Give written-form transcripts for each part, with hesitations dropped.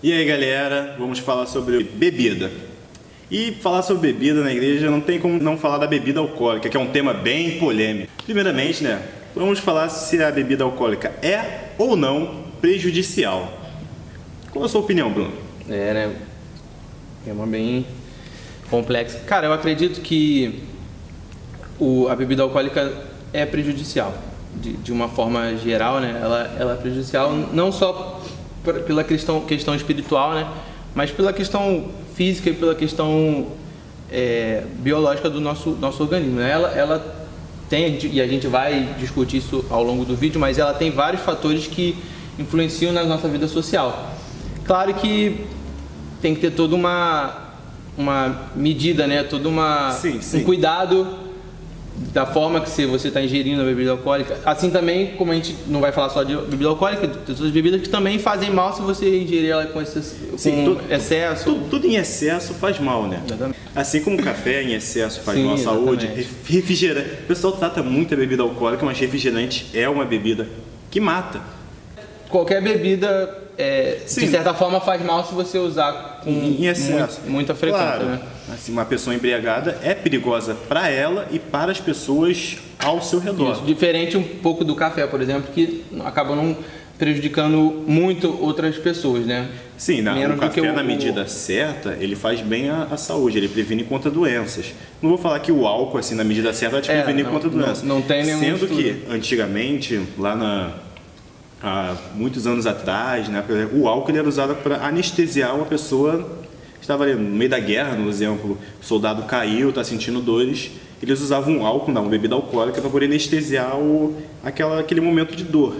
E aí galera, vamos falar sobre bebida. E falar sobre bebida na igreja não tem como não falar da bebida alcoólica, que é um tema bem polêmico. Primeiramente, vamos falar se a bebida alcoólica é ou não prejudicial. Qual a sua opinião, Bruno? É uma bem complexa. Cara, eu acredito que a bebida alcoólica é prejudicial, de uma forma geral, Ela é prejudicial não só pela questão espiritual, mas pela questão física e pela questão biológica do nosso organismo. Ela tem, e a gente vai discutir isso ao longo do vídeo, mas ela tem vários fatores que influenciam na nossa vida social. Claro que tem que ter toda uma medida, todo um cuidado da forma que você está ingerindo a bebida alcoólica. Assim também, como a gente não vai falar só de bebida alcoólica, tem outras bebidas que também fazem mal se você ingerir ela com excesso. Tudo em excesso faz mal, Exatamente. Assim como o café em excesso faz mal à saúde, refrigerante. O pessoal trata muito a bebida alcoólica, mas refrigerante é uma bebida que mata. Qualquer bebida, de certa forma, faz mal se você usar em excesso. Muita frequência. Claro, assim, uma pessoa embriagada é perigosa para ela e para as pessoas ao seu redor. Isso, diferente um pouco do café, por exemplo, que acaba não prejudicando muito outras pessoas, Sim, o café na medida certa, ele faz bem à saúde, ele previne contra doenças. Não vou falar que o álcool, assim, na medida certa, vai te prevenir contra doenças. Não tem nenhum Sendo estudo. que, antigamente, há muitos anos atrás, o álcool ele era usado para anestesiar uma pessoa que estava ali no meio da guerra, no exemplo, o soldado caiu, está sentindo dores, eles usavam um álcool, uma bebida alcoólica, para poder anestesiar aquele momento de dor.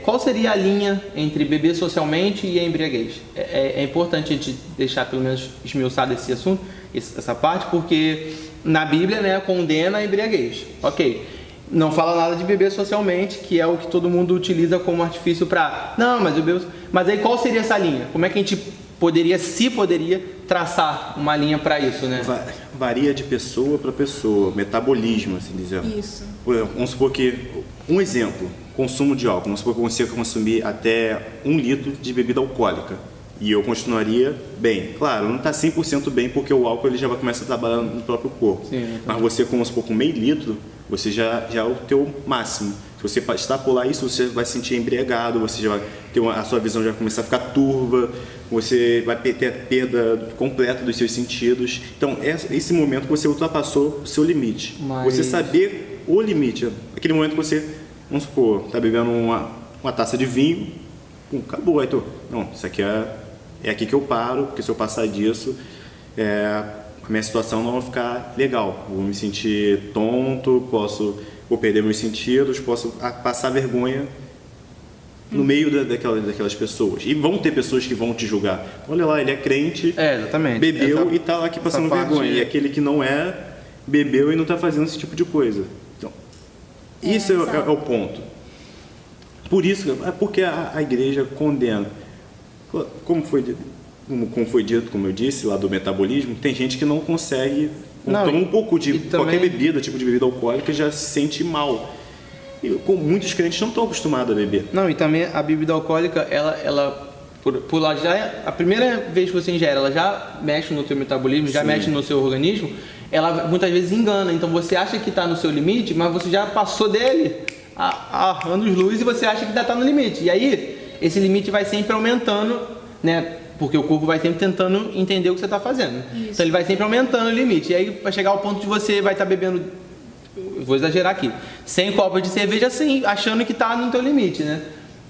Qual seria a linha entre beber socialmente e a embriaguez? É importante a gente deixar pelo menos esmiuçado esse assunto, essa parte, porque na Bíblia condena a embriaguez. Ok. Não fala nada de beber socialmente, que é o que todo mundo utiliza como artifício para... Não, mas eu bebo... Mas aí qual seria essa linha? Como é que a gente poderia traçar uma linha para isso, Varia de pessoa para pessoa, metabolismo, assim dizer. Isso. Vamos supor que, um exemplo, consumo de álcool. Vamos supor que eu consiga consumir até 1 litro de bebida alcoólica. E eu continuaria bem. Claro, não está 100% bem, porque o álcool ele já vai começar a trabalhar no próprio corpo. Sim, mas você, como se for com meio litro, você já é o teu máximo. Se você extrapolar isso, você vai se sentir embriagado, você já vai ter a sua visão já vai começar a ficar turva, você vai ter a perda completa dos seus sentidos. Então, esse momento que você ultrapassou o seu limite. Você saber o limite. Aquele momento que você, vamos supor, está bebendo uma taça de vinho, acabou, aí não, isso aqui é aqui que eu paro, porque se eu passar disso, a minha situação não vai ficar legal. Eu vou me sentir tonto, vou perder meus sentidos, posso passar vergonha no meio daquelas pessoas. E vão ter pessoas que vão te julgar. Olha lá, ele é crente, exatamente. bebeu e está lá aqui passando vergonha. E aquele que não bebeu e não está fazendo esse tipo de coisa. Então, isso é o ponto. Por isso, porque a igreja condena. Como foi dito, como eu disse, lá do metabolismo, tem gente que não consegue, toma um pouco de qualquer bebida, tipo de bebida alcoólica, já se sente mal. E muitos crentes não estão acostumados a beber. Não, e também a bebida alcoólica, ela por lá a primeira vez que você ingere, ela já mexe no teu metabolismo, já mexe no seu organismo, ela muitas vezes engana. Então você acha que está no seu limite, mas você já passou dele há anos-luz e você acha que ainda está no limite. E aí, esse limite vai sempre aumentando, porque o corpo vai sempre tentando entender o que você está fazendo. Isso. Então ele vai sempre aumentando o limite. E aí vai chegar ao ponto de você vai estar bebendo, vou exagerar aqui, 100 copos de cerveja assim, achando que está no teu limite,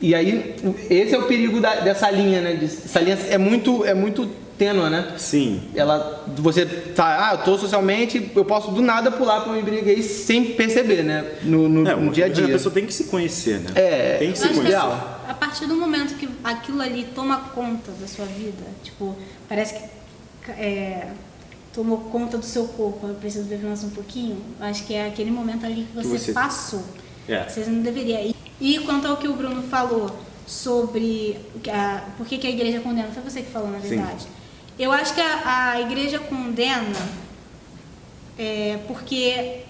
E aí, esse é o perigo dessa linha, Essa linha é muito tênua, Sim. Você tá, eu tô socialmente, eu posso do nada pular para um embriaguez sem perceber, no dia a dia. A pessoa tem que se conhecer, Tem que se conhecer. conhecer. A partir do momento que aquilo ali toma conta da sua vida, parece que tomou conta do seu corpo, eu preciso beber mais um pouquinho, acho que é aquele momento ali que você passou. Você não deveria. E quanto ao que o Bruno falou sobre por que a igreja condena, foi você que falou, na verdade. Sim. Eu acho que a igreja condena porque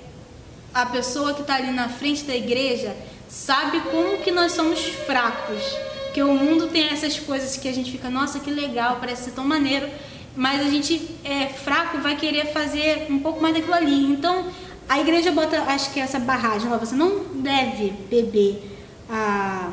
a pessoa que está ali na frente da igreja sabe como que nós somos fracos Porque o mundo tem essas coisas que a gente fica, nossa, que legal, parece ser tão maneiro, mas a gente é fraco e vai querer fazer um pouco mais daquilo ali. Então, a igreja bota, acho que essa barragem, você não deve beber a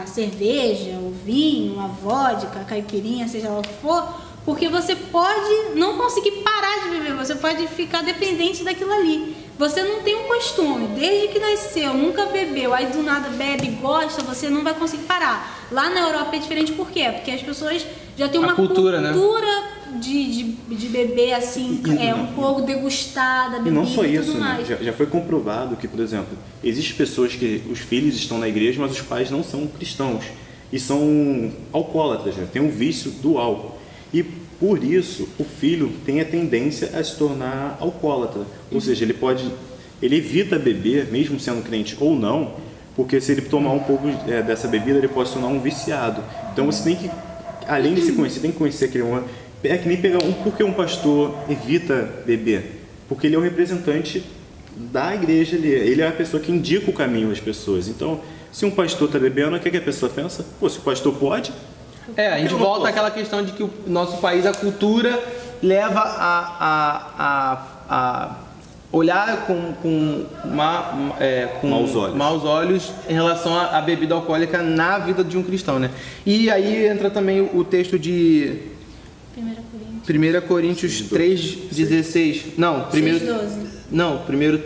cerveja, o vinho, a vodka, a caipirinha, seja lá o que for, porque você pode não conseguir parar de beber, você pode ficar dependente daquilo ali. Você não tem um costume, desde que nasceu, nunca bebeu, aí do nada bebe, gosta, você não vai conseguir parar. Lá na Europa é diferente, por quê? Porque as pessoas já têm uma cultura, né? de beber assim, um pouco degustada, bebida. E não só e isso, tudo né? mais. Já foi comprovado que, por exemplo, existem pessoas que os filhos estão na igreja, mas os pais não são cristãos e são alcoólatras, né? Tem um vício do álcool. E por isso o filho tem a tendência a se tornar alcoólatra. Ou seja, ele evita beber, mesmo sendo crente ou não, porque se ele tomar um pouco dessa bebida, ele pode se tornar um viciado. Então você tem que, além de se conhecer, tem que conhecer aquele homem. É que nem pegar porque um pastor evita beber, porque ele é o representante da igreja, ele é a pessoa que indica o caminho às pessoas. Então, se um pastor está bebendo, o que a pessoa pensa? Pô, se o pastor pode... A gente volta àquela questão de que o nosso país, a cultura, leva a olhar com maus olhos em relação à bebida alcoólica na vida de um cristão, né? E aí entra também o texto de 1 Coríntios 3,16. Não, primeiro... 6,12. Não, primeiro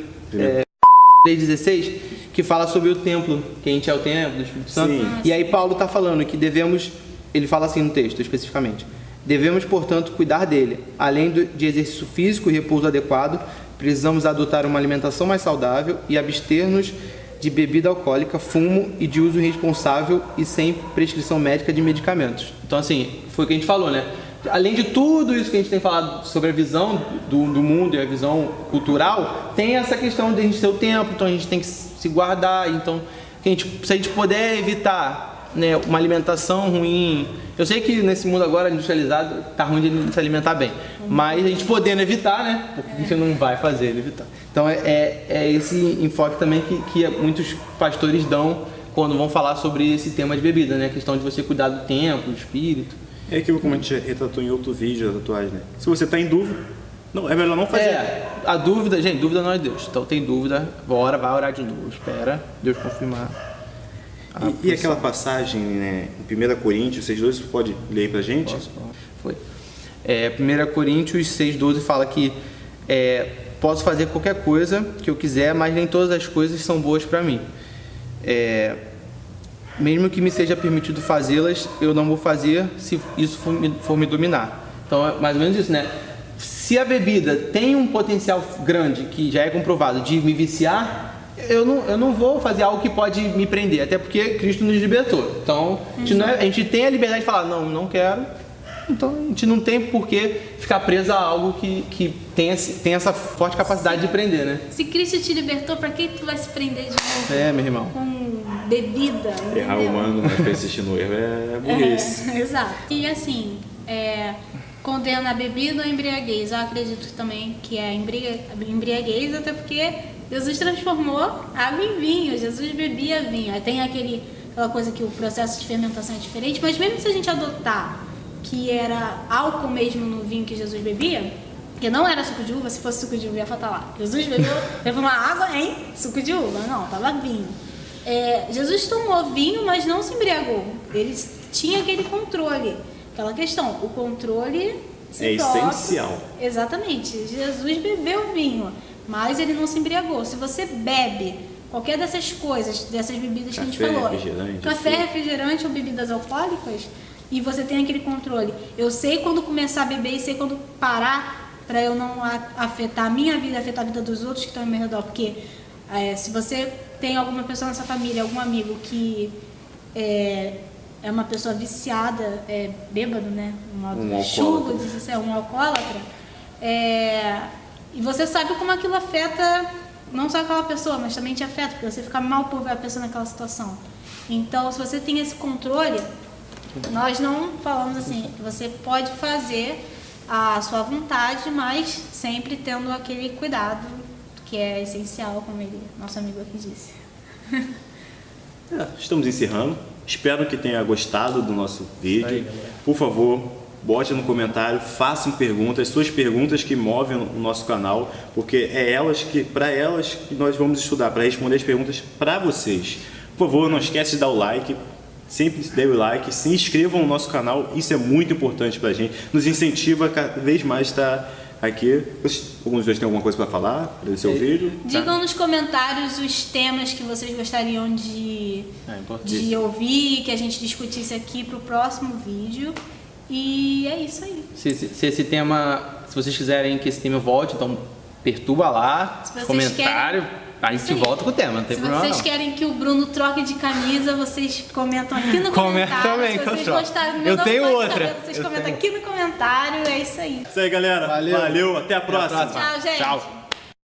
3,16, que fala sobre o templo, que a gente é o templo do Espírito Santo. Sim. E aí Paulo está falando que devemos, ele fala assim no texto especificamente, devemos, portanto, cuidar dele. Além de exercício físico e repouso adequado, precisamos adotar uma alimentação mais saudável e abster-nos de bebida alcoólica, fumo e de uso irresponsável e sem prescrição médica de medicamentos. Então, assim, foi o que a gente falou, né? Além de tudo isso que a gente tem falado sobre a visão do mundo e a visão cultural, tem essa questão de a gente ter o tempo, então a gente tem que se guardar. Então, se a gente puder evitar, né, uma alimentação ruim. Eu sei que nesse mundo agora industrializado tá ruim de se alimentar bem, mas a gente podendo evitar, né? Porque a gente não vai fazer ele evitar. Então é esse enfoque também que muitos pastores dão quando vão falar sobre esse tema de bebida, né? A questão de você cuidar do tempo, do espírito. É aquilo como a gente retratou em outro vídeo da tatuagem, né? Se você está em dúvida, não, é melhor não fazer. A dúvida, gente, dúvida não é Deus. Então tem dúvida, vai orar de novo, espera Deus confirmar. E aquela passagem, né, em 1 Coríntios 6,12, você pode ler aí pra gente? Foi. 1 Coríntios 6,12 fala que posso fazer qualquer coisa que eu quiser, mas nem todas as coisas são boas para mim. Mesmo que me seja permitido fazê-las, eu não vou fazer se isso for me dominar. Então é mais ou menos isso, né? Se a bebida tem um potencial grande, que já é comprovado, de me viciar, eu não vou fazer algo que pode me prender, até porque Cristo nos libertou. Então a gente tem a liberdade de falar, não quero. Então a gente não tem por que ficar preso a algo que tem essa forte capacidade de prender, né? Se Cristo te libertou, pra que tu vai se prender de novo? Meu irmão. Com bebida. Errar o humano, mas persistir no erro é burrice. Exato. E assim, condena a bebida ou a embriaguez. Eu acredito também que é embriaguez, até porque Jesus transformou água em vinho. Jesus bebia vinho. Aí tem aquela coisa que o processo de fermentação é diferente, mas mesmo se a gente adotar que era álcool mesmo no vinho que Jesus bebia, que não era suco de uva, se fosse suco de uva ia faltar lá. Jesus bebeu uma água em suco de uva, não, tava vinho. Jesus tomou vinho, mas não se embriagou. Ele tinha aquele controle, aquela questão, o controle essencial. Exatamente, Jesus bebeu vinho, mas ele não se embriagou. Se você bebe qualquer dessas coisas, dessas bebidas que a gente falou, café, refrigerante ou bebidas alcoólicas, e você tem aquele controle. Eu sei quando começar a beber e sei quando parar, para eu não afetar a minha vida, afetar a vida dos outros que estão ao meu redor. Porque se você tem alguma pessoa na sua família, algum amigo que é uma pessoa viciada, bêbado, né? Um alcoólatra, e você sabe como aquilo afeta não só aquela pessoa, mas também te afeta, porque você fica mal por ver a pessoa naquela situação. Então, se você tem esse controle, nós não falamos assim, que você pode fazer a sua vontade, mas sempre tendo aquele cuidado que é essencial, como nosso amigo aqui disse. Estamos encerrando. Espero que tenha gostado do nosso vídeo. Aí, galera. Por favor, bote no comentário, façam perguntas, suas perguntas que movem o nosso canal, porque é para elas que nós vamos estudar, para responder as perguntas para vocês. Por favor, não esquece de dar o like, sempre dê o like, se inscrevam no nosso canal, isso é muito importante para a gente, nos incentiva a cada vez mais estar aqui. Alguns de vocês têm alguma coisa para falar, agradecer o vídeo? Digam nos comentários os temas que vocês gostariam de ouvir, que a gente discutisse aqui pro próximo vídeo. E é isso aí. Se esse tema, se vocês quiserem que esse tema volte, então perturba lá, Se vocês comentário, a gente Isso aí. volta com o tema, não tem Se problema vocês não. querem que o Bruno troque de camisa, vocês comentam aqui no Comenta comentário. também, Se que eu vocês troco. gostaram do Eu meu novo tenho corte de outra. cabelo, vocês Eu comentam tenho. aqui no comentário. É isso aí. Isso aí, galera. Valeu. Valeu, até a próxima. próxima. Tchau, gente. Tchau.